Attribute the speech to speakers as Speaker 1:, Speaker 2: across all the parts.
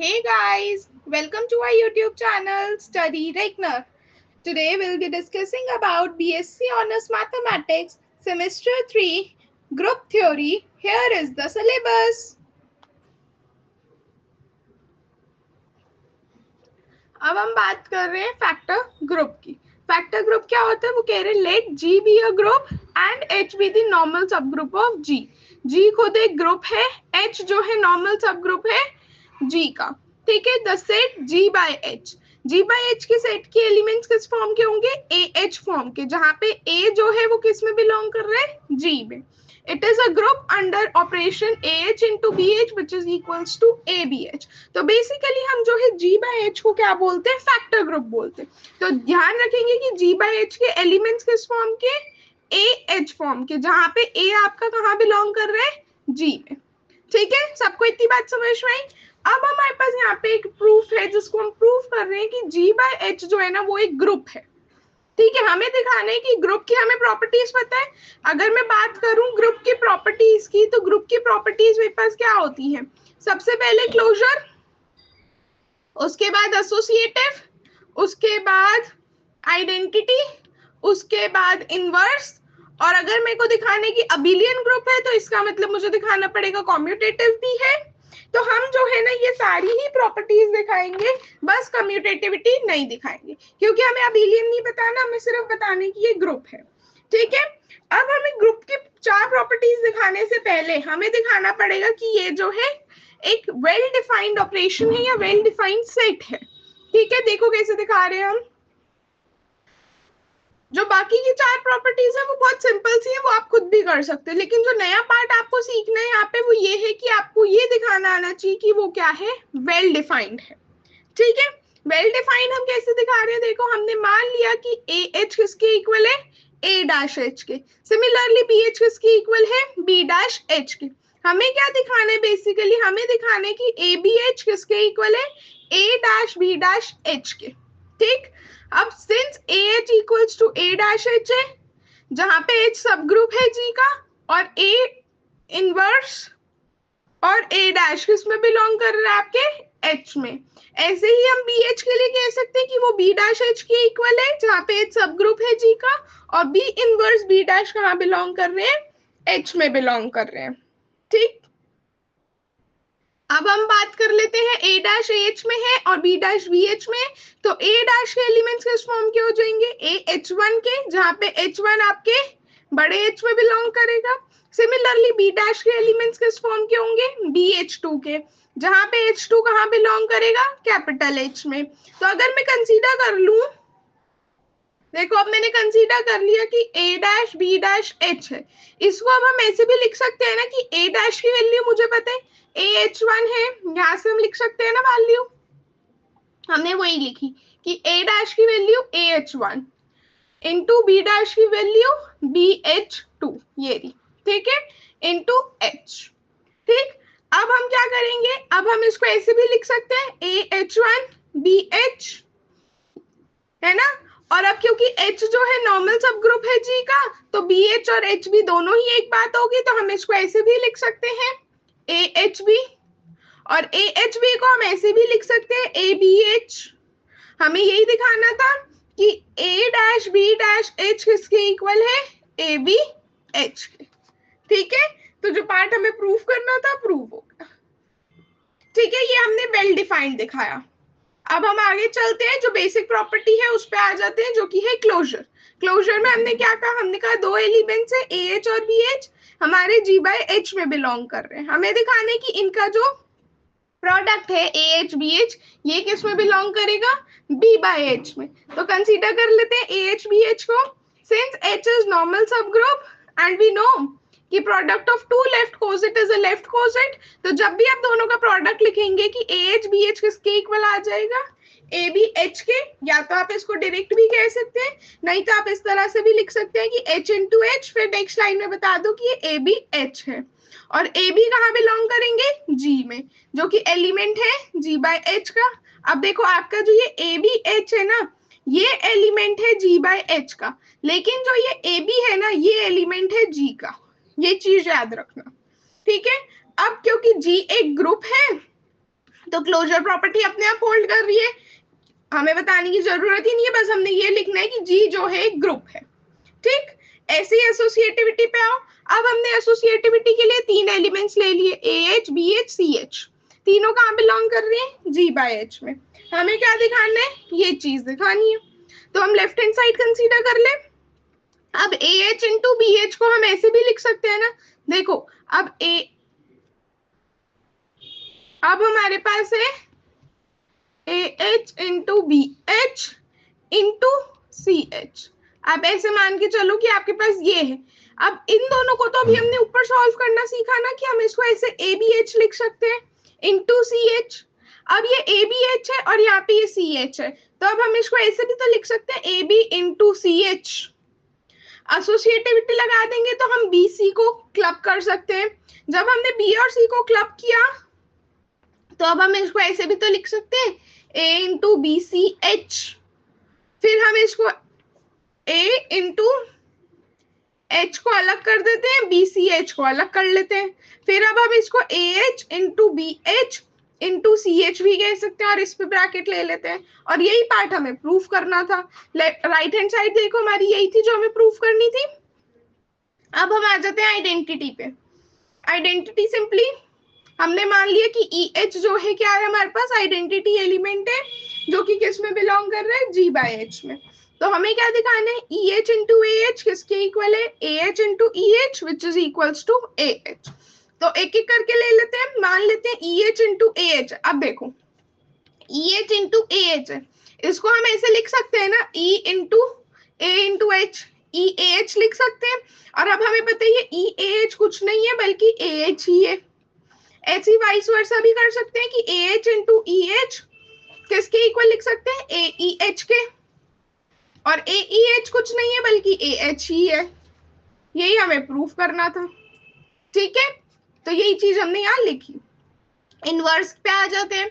Speaker 1: Hey guys, welcome to our YouTube channel Study Regner. Today we'll be discussing about BSc Honors Mathematics Semester 3 Group Theory. Here is the syllabus. अब हम बात कर रहे हैं factor group की। Factor group क्या होता है? वो कह रहे हैं let G be a group and H be the normal सब ग्रुप ऑफ G। G खुद एक ग्रुप है, H जो है नॉर्मल सब ग्रुप है G का। ठीक है, the set G by H। G by H के सेट के एलिमेंट्स किस फॉर्म के होंगे? AH फॉर्म के, जहां पे A जो है वो किस में बिलोंग कर रहे हैं? G में। It is a group under operation AH into BH which is equals to ABH। तो बेसिकली हम जो है G by H को क्या बोलते हैं? फैक्टर ग्रुप बोलते हैं। तो ध्यान रखेंगे कि G by H के एलिमेंट्स किस फॉर्म के? AH फॉर्म के, जहां पे A आपका कहाँ बिलोंग कर रहा है? G में। ठीक है, सबको इतनी बात समझ में आई? अब हमारे पास यहाँ पे एक प्रूफ है जिसको हम प्रूफ कर रहे हैं कि G by H जो है ना वो एक ग्रुप है। ठीक है, हमें दिखाना है कि ग्रुप की हमें प्रॉपर्टीज पता है। अगर मैं बात करूं ग्रुप की प्रॉपर्टीज की, तो ग्रुप की प्रॉपर्टीज मेरे पास क्या होती है? सबसे पहले क्लोजर, उसके बाद एसोसिएटिव, उसके बाद आइडेंटिटी, उसके बाद इनवर्स, और अगर मेरे को दिखाने की अबिलियन ग्रुप है तो इसका मतलब मुझे दिखाना पड़ेगा कॉम्यूटेटिव भी है। तो हम जो है ना ये सारी ही प्रॉपर्टीज दिखाएंगे, बस कम्यूटेटिविटी नहीं दिखाएंगे, क्योंकि हमें अबिलियन नहीं बताना, हमें सिर्फ बताने की ये ग्रुप है। ठीक है, अब हमें ग्रुप की चार प्रॉपर्टीज दिखाने से पहले हमें दिखाना पड़ेगा कि ये जो है एक वेल डिफाइंड ऑपरेशन है या वेल डिफाइंड सेट है। ठीक है, देखो कैसे दिखा रहे हैं हम। जो बाकी की चार प्रॉपर्टीज है वो बहुत सिंपल सी है, वो आप खुद भी कर सकते हैं, लेकिन जो नया पार्ट आपको सीखना है यहाँ पे वो ये है कि आपको ये दिखाना आना चाहिए कि वो क्या है? वेल डिफाइंड है। ठीक है, वेल डिफाइंड हम कैसे दिखा रहे हैं? देखो, हमने मान लिया कि ए एच किसके इक्वल है? ए डैश एच के। सिमिलरली बी एच किसके इक्वल है? बी डैश एच के। हमें क्या दिखाना है? बेसिकली हमें दिखाना है कि ए बी एच किसके इक्वल है? A dash B dash H के। ठीक, अब since A H equals to A dash H है, जहां पे एच सब ग्रुप है जी का, और ए इनवर्स और ए डैश किस में बिलोंग कर रहा है? आपके एच में। ऐसे ही हम बी एच के लिए कह सकते हैं कि वो बी डैश एच के इक्वल है, जहां पे एच सब ग्रुप है जी का, और बी इनवर्स बी डैश कहाँ बिलोंग कर रहे हैं? एच में बिलोंग कर रहे हैं। ठीक, अब हम बात कर लेते हैं ए डैश एच में है और बी डैश बी एच में है। तो ए डैश के एलिमेंट्स किस फॉर्म के हो जाएंगे? ए एच वन के, जहां पे एच वन आपके बड़े एच में बिलोंग करेगा। सिमिलरली बी डैश के एलिमेंट्स किस फॉर्म के होंगे? बी एच टू के, जहां पे एच टू कहाँ बिलोंग करेगा? कैपिटल एच में। तो अगर मैं कंसीडर कर लूं, देखो अब मैंने कंसीडर कर लिया कि A dash B dash H है। इसको अब हम ऐसे भी लिख सकते हैं ना कि ए डैश की वैल्यू मुझे पता है ए एच वन है, यहां से हम लिख सकते हैं ना वैल्यू, हमने वही लिखी कि ए डैश की value A H one into B dash की वैल्यू बी एच टू, ये रही। ठीक है, इंटू एच। ठीक, अब हम क्या करेंगे? अब हम इसको ऐसे भी लिख सकते हैं A H one B H, है ना। और अब क्योंकि H जो है नॉर्मल सब ग्रुप है G का, तो BH और HB दोनों ही एक बात होगी, तो हम इसको ऐसे भी लिख सकते हैं AHB, और AHB को हम ऐसे भी लिख सकते हैं ABH। हमें यही दिखाना था कि A dash B dash H किसके इक्वल है? ABH के। ठीक है, तो जो पार्ट हमें प्रूफ करना था प्रूफ हो गया। ठीक है, ये हमने वेल डिफाइंड दिखाया। अब हम आगे चलते हैं, जो बेसिक प्रॉपर्टी है उस पे आ जाते हैं, जो कि है क्लोजर। क्लोजर में हमने क्या कहा? हमने कहा दो एलिमेंट्स है ए एच और बी एच, हमारे जी बाय एच में बिलोंग कर रहे हैं। हमें दिखाने की इनका जो प्रोडक्ट है ए एच बी एच, ये किस में बिलोंग करेगा? बी बाय एच में। तो कंसीडर कर लेते हैं ए एच बी एच को। सिंस एच इज नॉर्मल सब ग्रुप एंड वी नो कि product of two left coset is a left coset, तो जब भी आप दोनों का प्रोडक्ट लिखेंगे कि ए एच बी एच किसके इक्वल आ जाएगा? ए बी एच के। या तो आप इसको डायरेक्ट भी कह सकते हैं, नहीं तो आप इस तरह से भी लिख सकते हैं कि एच इंटू एच, फिर नेक्स्ट लाइन में बता दो कि ये ए बी एच है, और ए बी कहाँ बिलोंग करेंगे? जी में, जो कि एलिमेंट है जी बाय एच का। अब देखो आपका जो ये ए बी एच है ना, ये एलिमेंट है जी बाय एच का, लेकिन जो ये ए बी है ना, ये एलिमेंट है जी का। ये चीज याद रखना। ठीक है, अब क्योंकि जी एक ग्रुप है, तो क्लोजर प्रॉपर्टी अपने आप होल्ड कर रही है, हमें बताने की जरूरत ही नहीं है, बस हमने ये लिखना है कि जी जो है एक ग्रुप है। ठीक, ऐसी एसोसिएटिविटी पे आओ। अब हमने एसोसिएटिविटी के लिए 3 एलिमेंट्स ले लिए, AH, BH, CH। तीनों कहाँ बिलोंग कर रही है? G by H में। हमें क्या दिखाना है? ये चीज दिखानी है। तो हम लेफ्ट हैंड साइड कंसीडर कर ले। अब AH इंटू BH को हम ऐसे भी लिख सकते हैं ना, देखो अब हमारे पास है AH into BH into CH। अब ऐसे मान के चलो कि आपके पास ये है। अब इन दोनों को तो अभी हमने ऊपर सॉल्व करना सीखा ना, कि हम इसको ऐसे ABH लिख सकते हैं इंटू CH। अब ये ABH है और यहाँ पे ये CH है, तो अब हम इसको ऐसे भी तो लिख सकते हैं AB इंटू CH। एसोसिएटिविटी लगा देंगे तो हम BC को क्लब कर सकते हैं। जब हमने B और C को क्लब किया तो अब हम इसको ऐसे भी तो लिख सकते हैं A इंटू BCH। फिर हम इसको A इंटू H को अलग कर देते हैं, BCH को अलग कर लेते हैं। फिर अब हम इसको AH into BH into CH भी कह सकते हैं और इस पे ब्रैकेट ले लेते हैं। और यही पार्ट हमें प्रूफ करना था। राइट हैंड साइड देखो, हमारी यही थी जो हमें प्रूफ करनी थी। अब हम आ जाते हैं आइडेंटिटी पे। आइडेंटिटी सिंपली हमने मान लिया कि EH जो है क्या है, हमारे पास आइडेंटिटी एलिमेंट है जो कि किस में बिलोंग कर रहा है? G by H में। तो हमें क्या दिखाना है? EH इंटू AH किसके इक्वल है? AH into EH which is equals to AH। तो एक एक करके ले लेते हैं। मान लेते हैं EH इंटू AH। अब देखो EH इंटू AH है, इसको हम ऐसे लिख सकते हैं ना, E into A into H, EAH लिख सकते हैं। और अब हमें पता है EAH कुछ नहीं है बल्कि AH ही है। ऐसे ही वाइस वर्सा भी कर सकते हैं कि AH इंटू EH किसके इक्वल लिख सकते हैं? AEH के। और AEH कुछ नहीं है बल्कि AH ही है। यही हमें प्रूफ करना था। ठीक है, तो यही चीज हमने यहाँ लिखी। इनवर्स पे आ जाते हैं।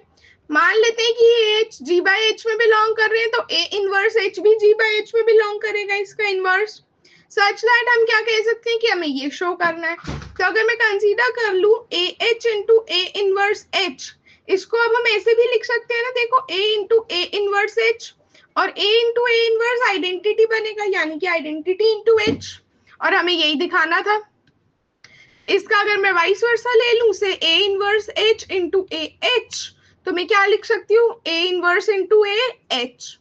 Speaker 1: मान लेते हैं कि AH G by H में बिलोंग कर रहे हैं, तो A इनवर्स H भी G by H में बिलोंग करेगा, इसका इनवर्स। सच दैट हम क्या कह सकते हैं कि हमें ये शो करना है। तो अगर मैं कंसीडर कर लूं AH into A inverse H, इसको अब हम ऐसे भी लिख सकते हैं ना, देखो A into A inverse H और A into A inverse identity बनेगा, यानी कि आइडेंटिटी इंटू H। और हमें यही दिखाना था। इसका अगर मैं वाइस वर्सा ले लूं से A inverse H into AH, तो मैं क्या लिख सकती हूँ? A inverse into AH।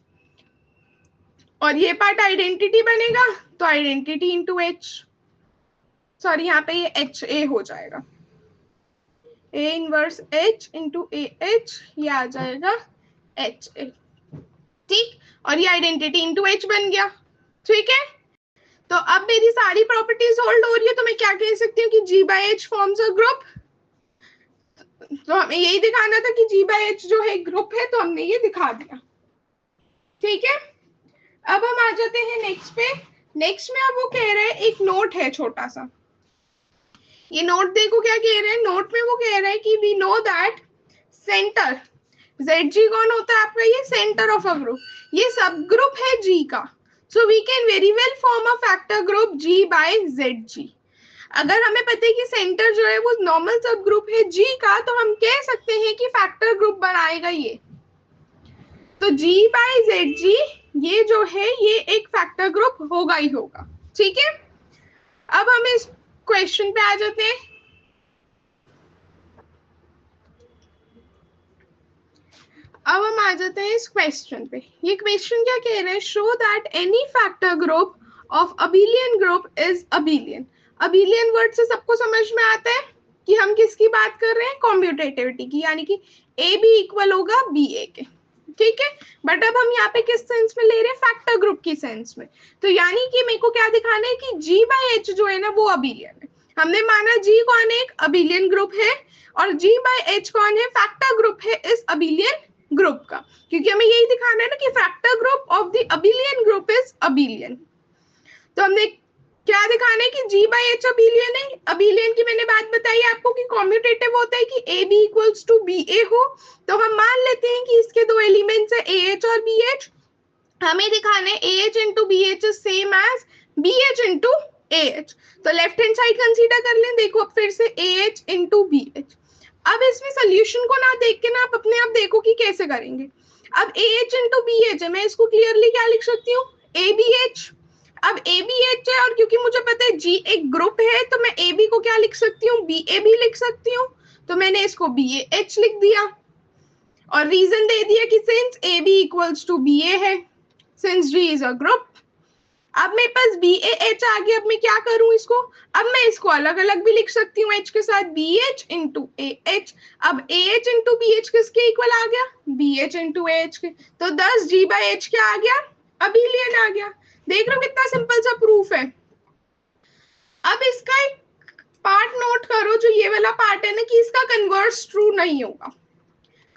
Speaker 1: और ये पार्ट आइडेंटिटी बनेगा, तो आइडेंटिटी इंटू H, सॉरी यहाँ पे ये HA हो जाएगा। A inverse H into AH, ये आ जाएगा HA। ठीक, और ये आइडेंटिटी इंटू H बन गया। ठीक है, तो अब मेरी सारी प्रॉपर्टीज होल्ड हो रही है, तो मैं क्या कह सकती हूँ कि G by H forms a group. तो हमें यही दिखाना था कि G by H जो है ग्रुप है, तो हमने ये दिखा दिया। ठीक है, अब हम आ जाते हैं नेक्स्ट पे। नेक्स्ट में अब वो कह रहे हैं, एक नोट है छोटा सा, ये नोट देखो क्या कह रहे हैं। नोट में वो कह रहे हैं कि we know that center ZG कौन होता है आपका? ये सेंटर ऑफ अ ग्रुप, ये सब ग्रुप है G का। So we can very well form a factor group G by ZG। अगर हमें पता है कि सेंटर जो है वो नॉर्मल सब ग्रुप है G का, तो हम कह सकते हैं कि फैक्टर ग्रुप बनाएगा ये। तो G by ZG ये जो है ये एक फैक्टर ग्रुप होगा ही होगा। ठीक है, अब हम इस क्वेश्चन पे आ जाते हैं। अब हम आ जाते हैं इस क्वेश्चन पे। ये क्वेश्चन क्या कह रहे हैं? Show that any factor group of abelian group is abelian. Abelian word से सबको समझ में आता है कि हम किसकी बात कर रहे हैं? कॉम्यूटेटिविटी की, यानी कि A भी इक्वल होगा BA के। ठीक है, बट अब हम यहाँ पे किस सेंस में ले रहे हैं? फैक्टर ग्रुप की सेंस में। तो यानी कि मेरे को क्या दिखाना है कि G by H जो है ना वो अबिलियन है। हमने माना G कौन है? एक अबिलियन ग्रुप है, और G by H कौन है? फैक्टर ग्रुप है इस अबिलियन ग्रुप का, क्योंकि हमें यही दिखाना है ना कि factor group of the abelian group is abelian. तो हमने क्या दिखाना है कि G by H अबिलियन है। अबिलियन की मैंने बात बताई आपको कि कॉम्यूटेटिव होता है कि AB इक्वल्स टू BA हो। तो हम मान लेते हैं कि इसके दो एलिमेंट्स है AH और BH। हमें दिखाना है AH into BH is same as BH into AH। तो लेफ्ट हैंड साइड कंसीडर कर लें। देखो अब फिर से AH इंटू BH। अब इसमें सोल्यूशन को ना देख के ना आप अपने आप देखो कि कैसे करेंगे। अब AH इंटू BH है, मैं इसको क्लियरली क्या लिख सकती हूँ, ABH। अब ABH है और क्योंकि मुझे पता है G एक ग्रुप है तो मैं AB को क्या लिख सकती हूँ, BAB लिख सकती हूँ। तो मैंने इसको BAH लिख दिया और रीजन दे दिया कि since AB equals to BA है, since G is a group. अब मेरे पास BAH आ गया, अब मैं क्या करूं इसको, अब मैं इसको अलग अलग भी लिख सकती हूँ H के साथ, BH इंटू AH। अब AH इंटू BH किसके इक्वल आ गया, BH इंटू AH के। तो 10 G बाई H क्या आ गया, अबिलियन आ गया। देख रहे हो कितना सिंपल सा प्रूफ है। अब इसका एक पार्ट नोट करो, जो ये वाला पार्ट है ना, कि इसका कन्वर्स ट्रू नहीं होगा,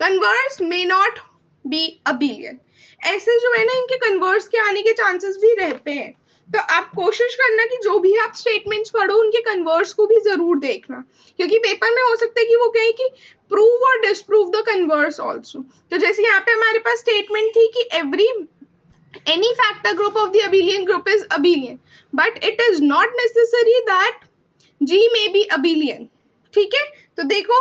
Speaker 1: converse may not be abelian. ऐसे जो है ना, इनके कन्वर्स के आने के चांसेस भी रहते हैं। तो आप कोशिश करना कि जो भी आप स्टेटमेंट्स पढ़ो उनके कन्वर्स को भी जरूर देखना, क्योंकि पेपर में हो सकता है कि वो कहे कि प्रूव और डिसप्रूव द कन्वर्स आल्सो। तो जैसे यहाँ पे हमारे पास स्टेटमेंट थी कि every any factor group of the abelian group is abelian, but it is not necessary that G may be abelian। ठीक है, तो देखो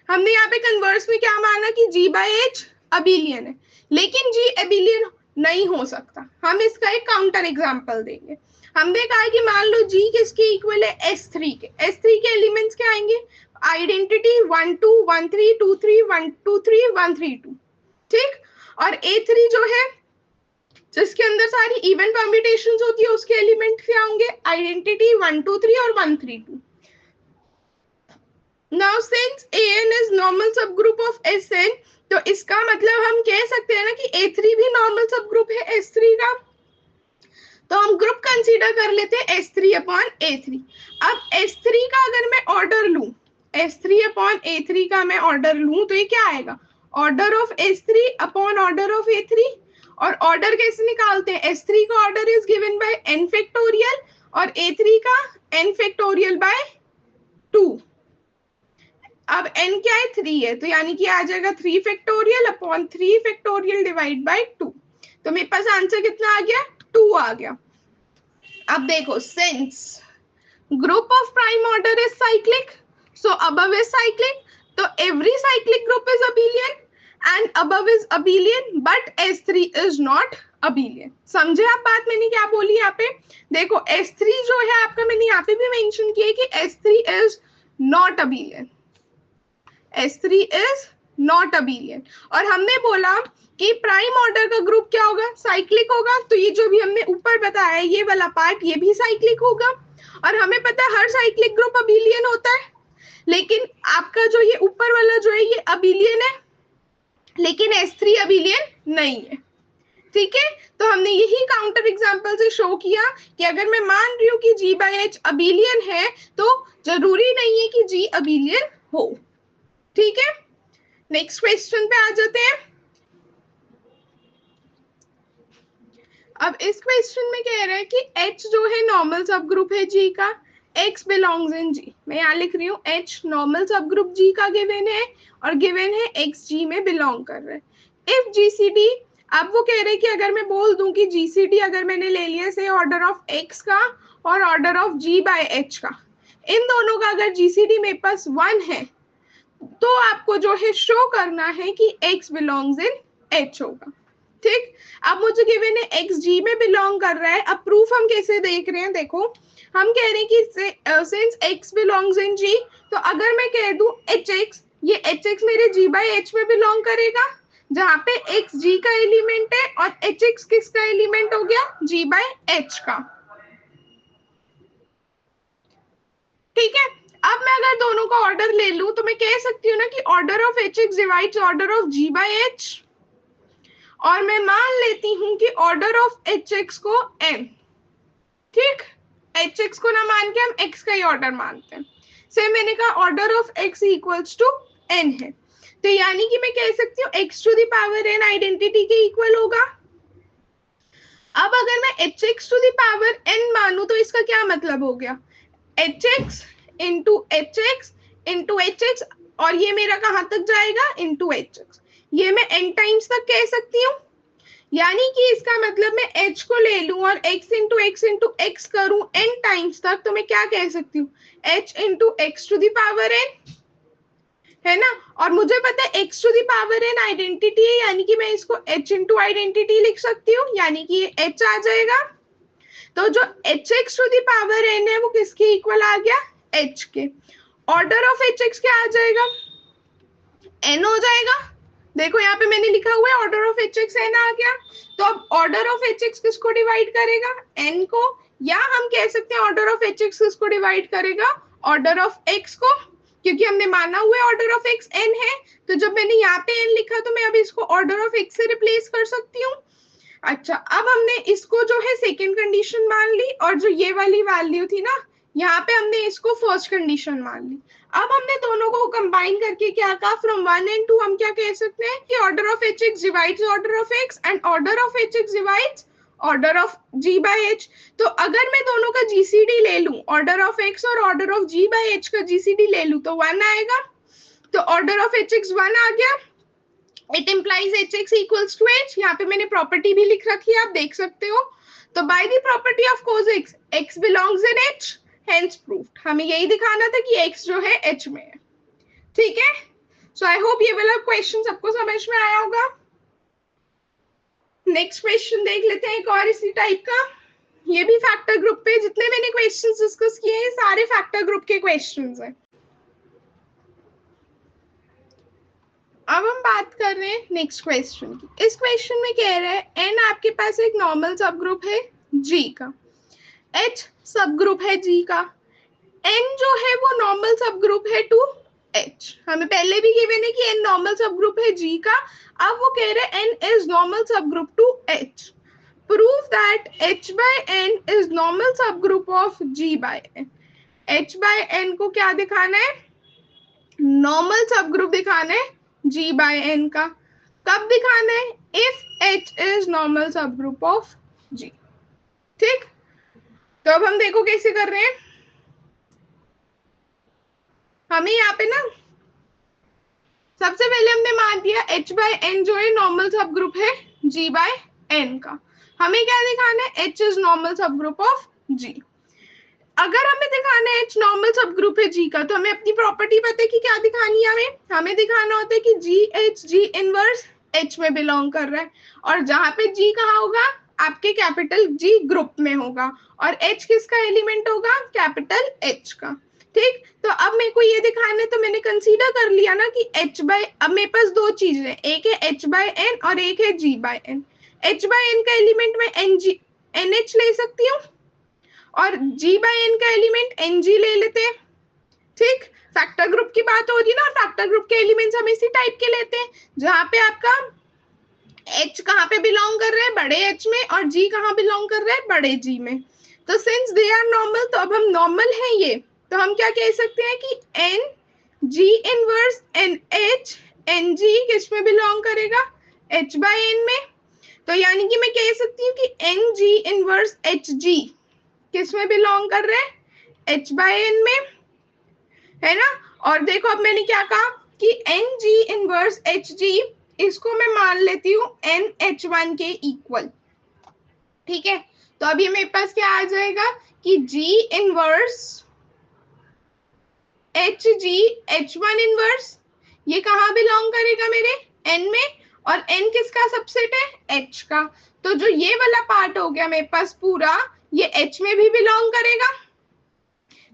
Speaker 1: हमने यहाँ पे कन्वर्स में क्या माना कि G by H अबिलियन है, लेकिन G अबिलियन नहीं हो सकता। हम इसका एक काउंटर एग्जांपल देंगे। हमने कहा कि मान लो G किसके इक्वल है, S3 के। S3 के एलिमेंट्स क्या आएंगे, आइडेंटिटी 1 2 1 3 2 3 1 2 3 1 3 2। ठीक, और A3 जो है जिसके अंदर सारी इवन परम्यूटेशंस होती है, उसके एलिमेंट क्या होंगे, आइडेंटिटी 1 2 3 और 1 3 2। Now since AN is normal सब ग्रुप ऑफ SN, तो इसका मतलब हम कह सकते हैं ना कि A3 भी नॉर्मल सब ग्रुप है S3 का। तो हम ग्रुप कंसीडर कर लेते हैं S3 अपॉन A3। अब S3 का अगर मैं ऑर्डर लूं, S3 अपॉन A3 का मैं ऑर्डर लूं, तो ये क्या आएगा, order of S3 upon order of A3। और ऑर्डर कैसे निकालते हैं, S3 का order is given by n factorial और A3 का n फैक्टोरियल बाय 2। अब n क्या है, 3 है, तो यानी कि आ जाएगा 3 factorial upon 3 factorial divide by 2। तो मेरे पास आंसर कितना आ गया, 2 आ गया। अब देखो, since group of prime order is cyclic, so above is cyclic, तो every cyclic group is abelian and above is abelian but S3 is not abelian। समझे आप बात मैंने क्या बोली यहाँ पे, देखो S3 जो है आपका, मैंने यहाँ पे भी मेंशन किया कि S3 is not abelian, S3 is not abelian। और हमने बोला कि प्राइम ऑर्डर का ग्रुप क्या होगा, साइक्लिक होगा। तो ये जो भी हमने ऊपर बताया ये वाला पार्ट, ये भी साइक्लिक होगा। और हमें पता है हर साइक्लिक ग्रुप अबिलियन होता है, लेकिन आपका जो ये ऊपर वाला जो है ये अबिलियन है, लेकिन S3 अबिलियन नहीं है। ठीक है, तो हमने यही काउंटर एग्जांपल से शो किया कि अगर मैं मान रही हूँ कि G by H अबिलियन है, तो जरूरी नहीं है कि G अबिलियन हो। ठीक है, नेक्स्ट क्वेश्चन पे आ जाते हैं। अब इस क्वेश्चन में कह रहा है कि H जो है नॉर्मल सब ग्रुप है G का, X बिलोंग्स इन G। मैं यहाँ लिख रही हूँ H नॉर्मल सब ग्रुप G का गिवन है और गिवन है X G में बिलोंग कर रहा है। इफ GCD, अब वो कह रहे हैं कि अगर मैं बोल दूं कि GCD अगर मैंने ले लिया से ऑर्डर ऑफ X का और order of G by H का, इन दोनों का अगर GCD मेरे पास 1 है, तो आपको जो है शो करना है कि X बिलोंग्स इन H होगा। ठीक, अब मुझे गिवन है X G में बिलोंग कर रहा है। अब प्रूफ हम कैसे देख रहे हैं, देखो हम कह रहे हैं कि सिंस X बिलोंग्स इन G, तो अगर मैं कह दूं HX, ये HX मेरे G बाय H में बिलोंग करेगा, जहां पे X G का एलिमेंट है और HX किसका एलिमेंट हो गया, G बाय H का। ठीक है, अब मैं अगर दोनों का ऑर्डर ले लूं, तो मैं कह सकती हूँ ना कि order of HX divides order of G by H, और मैं मान लेती हूं कि ऑर्डर ऑफ HX को n। ठीक, HX को ना मान के हम X का ही ऑर्डर मानते हैं। से मैंने कहा order of X equals to n है, तो यानी कि मैं कह सकती हूँ x to the power n identity के इक्वल होगा। अब अगर मैं HX to the power n मानूं, तो इसका क्या मतलब हो गया, HX into HX into HX, और ये मेरा कहां तक जाएगा, इंटू HX। ये मैं n टाइम्स तक कह सकती हूँ, यानी कि इसका मतलब मैं h को ले लूं और x इंटू x करूं n टाइम्स तक, तो मैं क्या कह सकती हूँ, h into x to the power n। है ना। और मुझे पता है x to the power n identity है, यानी कि मैं इसको h इंटू आइडेंटिटी लिख सकती हूँ, यानी कि ये h आ जाएगा। तो जो hx to the power n है वो किसके इक्वल आ गया, h के। ऑर्डर ऑफ hx क्या आ जाएगा, n हो जाएगा। देखो यहाँ पे मैंने लिखा हुआ है ऑर्डर ऑफ hx n आ गया। तो अब ऑर्डर ऑफ hx किसको डिवाइड करेगा, n को, या हम कह सकते हैं ऑर्डर ऑफ hx किसको डिवाइड करेगा, ऑर्डर ऑफ x को, क्योंकि हमने माना हुआ है ऑर्डर ऑफ x n है। तो जब मैंने यहाँ पे n लिखा तो मैं अब इसको ऑर्डर ऑफ x से रिप्लेस कर सकती हूँ। अच्छा, अब हमने इसको जो है सेकेंड कंडीशन मान ली, और जो ये वाली वैल्यू थी ना, यहाँ पे हमने इसको फर्स्ट कंडीशन मान ली। अब हमने दोनों को कंबाइन करके क्या कहा, फ्रॉम 1 and 2 हम क्या कह सकते हैं कि order of hx divides order of x and order of hx divides order of g by h। तो अगर मैं दोनों का जीसीडी ले लूं, ऑर्डर ऑफ x और order of g by h का जीसीडी ले लूं तो 1 आएगा। तो ऑर्डर ऑफ hx 1 आ गया, it implies hx equals to h। यहाँ पे मैंने प्रॉपर्टी भी लिख रखी है, आप देख सकते हो। तो by the property of cos x, x belongs in h, hence proved. हमें यही दिखाना था कि x जो है h में है, ठीक है। सो आई होप ये वाला क्वेश्चन सबको समझ में आया होगा। नेक्स्ट क्वेश्चन देख लेते हैं एक और इसी टाइप का। ये भी फैक्टर ग्रुप पे, जितने मैंने क्वेश्चंस डिस्कस किए हैं सारे फैक्टर ग्रुप के क्वेश्चंस हैं। अब हम बात कर रहे हैं नेक्स्ट क्वेश्चन की। इस क्वेश्चन में कह रहे हैं n आपके पास एक नॉर्मल सब ग्रुप है g का, h सब ग्रुप है g का, n जो है वो नॉर्मल सब ग्रुप है टू h। हमें पहले भी गिवन है कि n नॉर्मल सब ग्रुप है g का। अब वो कह रहे हैं n इज नॉर्मल सब group to h। Prove that h by n is normal सब group of g by n। h by n को क्या दिखाना है, नॉर्मल सब ग्रुप दिखाना है g by n का। कब दिखाना है, इफ h इज नॉर्मल सब ग्रुप ऑफ g। ठीक, तो अब हम देखो कैसे कर रहे हैं। हमें यहाँ पे ना सबसे पहले हमने मान दिया h by n जो है नॉर्मल सब ग्रुप है g by n का। हमें क्या दिखाना है, h इज नॉर्मल सब ग्रुप ऑफ g। अगर हमें दिखाना है h नॉर्मल सब ग्रुप है g का, तो हमें अपनी प्रॉपर्टी पता है कि क्या दिखानी है, हमें दिखाना होता है कि g इनवर्स h में बिलोंग कर रहा है, और जहां पे g कहाँ होगा, आपके कैपिटल G ग्रुप में होगा, और h किसका एलिमेंट होगा, कैपिटल H का। ठीक, तो अब मेरे को ये दिखाना है, तो मैंने कंसीडर कर लिया ना कि h by, अब मेरे पास दो चीजें हैं, एक है h by n और एक है g by n। h by n का एलिमेंट मैं NH ले सकती हूँ, और g by n का एलिमेंट NG ले लेते हैं। ठीक, फैक्टर ग्रुप की बात हो रही ना, फैक्टर ग्रुप के एलिमेंट्स हम इसी टाइप के लेते हैं, जहां पे आपका h कहाँ पे बिलोंग कर रहा है, बड़े h में, और g कहाँ बिलोंग कर रहा है, बड़े g में। तो सिंस दे आर नॉर्मल, तो अब हम नॉर्मल हैं ये, तो हम क्या कह सकते हैं कि n g inverse NH NG किस में बिलोंग करेगा, h by n में। तो यानी कि मैं कह सकती हूँ कि NG इनवर्स HG किस में बिलोंग कर रहे हैं, h by n में, है ना। और देखो अब मैंने क्या कहा कि NG इनवर्स HG इसको मैं मान लेती हूँ NH1 के इक्वल। ठीक है, तो अभी मेरे पास क्या आ जाएगा कि G inverse HG H1 inverse ये कहाँ बिलोंग करेगा, मेरे N में, और N किसका सबसेट है, H का। तो जो ये वाला पार्ट हो गया मेरे पास पूरा, ये H में भी बिलोंग करेगा।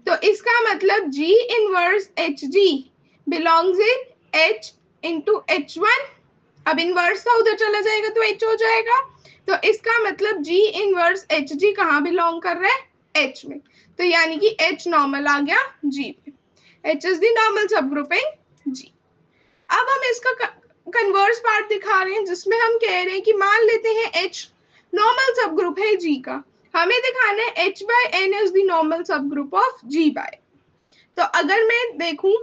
Speaker 1: तो इसका मतलब G इनवर्स HG बिलोंग्स इन H इंटू H1। अब इनवर्स का उधर चला जाएगा तो H हो जाएगा। तो इसका मतलब G इनवर्स HG कहाँ बिलोंग कर रहा है, H में। तो यानी कि H नॉर्मल आ गया G में, H इज द नॉर्मल सब ग्रुप इन G। अब हम इसका कन्वर्स पार्ट दिखा रहे हैं, जिसमें हम कह रहे हैं कि मान लेते हैं H नॉर्मल सब ग्रुप है G का, हमें दिखाना है h by n is the normal सब ग्रुप ऑफ g by। तो अगर मैं देखूं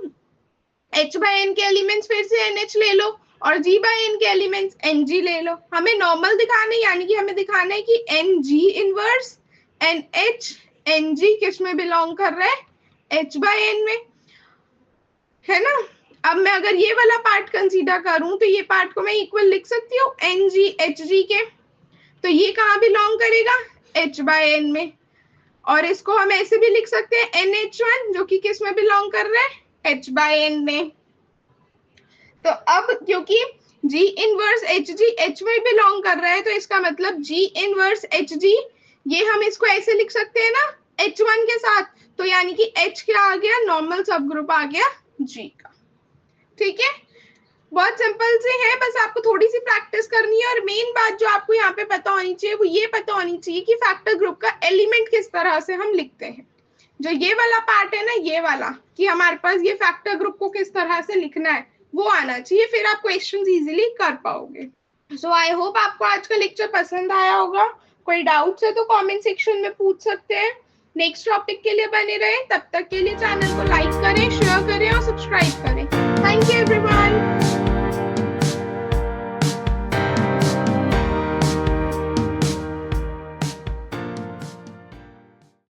Speaker 1: h by n के एलिमेंट्स फिर से NH ले लो, और g by n के एलिमेंट्स NG ले लो। हमें नॉर्मल दिखाना है, यानी कि हमें दिखाना है कि NG इनवर्स NH NG किस में बिलोंग कर रहा है, h by n में, है ना। अब मैं अगर ये वाला पार्ट कंसीडर करूं, तो ये पार्ट को मैं इक्वल लिख सकती हूँ NG HG के। तो ये कहाँ बिलोंग करेगा, h by n में, और इसको हम ऐसे भी लिख सकते हैं NH1 जो कि किस में बिलोंग कर रहा है, h by n में। तो अब क्योंकि जी इनवर्स एच जी एच में बिलोंग कर रहा है, तो इसका मतलब जी इनवर्स एच जी, ये हम इसको ऐसे लिख सकते हैं ना H1 के साथ, तो यानी कि H क्या आ गया, नॉर्मल सब ग्रुप आ गया G का। ठीक है, बहुत सिंपल से है, बस आपको थोड़ी सी प्रैक्टिस करनी है। और मेन बात जो आपको यहाँ पे पता होनी चाहिए वो ये पता होनी चाहिए कि फैक्टर ग्रुप का एलिमेंट किस तरह से हम लिखते हैं। जो ये वाला पार्ट है ना, ये वाला कि हमारे पास ये फैक्टर ग्रुप को किस तरह से लिखना है, वो आना चाहिए, फिर आप क्वेश्चंस इजीली कर पाओगे। सो आई होप आपको आज का लेक्चर पसंद आया होगा। कोई डाउट्स है तो कमेंट सेक्शन में पूछ सकते हैं। नेक्स्ट टॉपिक के लिए बने रहे, तब तक के लिए चैनल को लाइक करें, शेयर करें और सब्सक्राइब करें। Thank you everyone.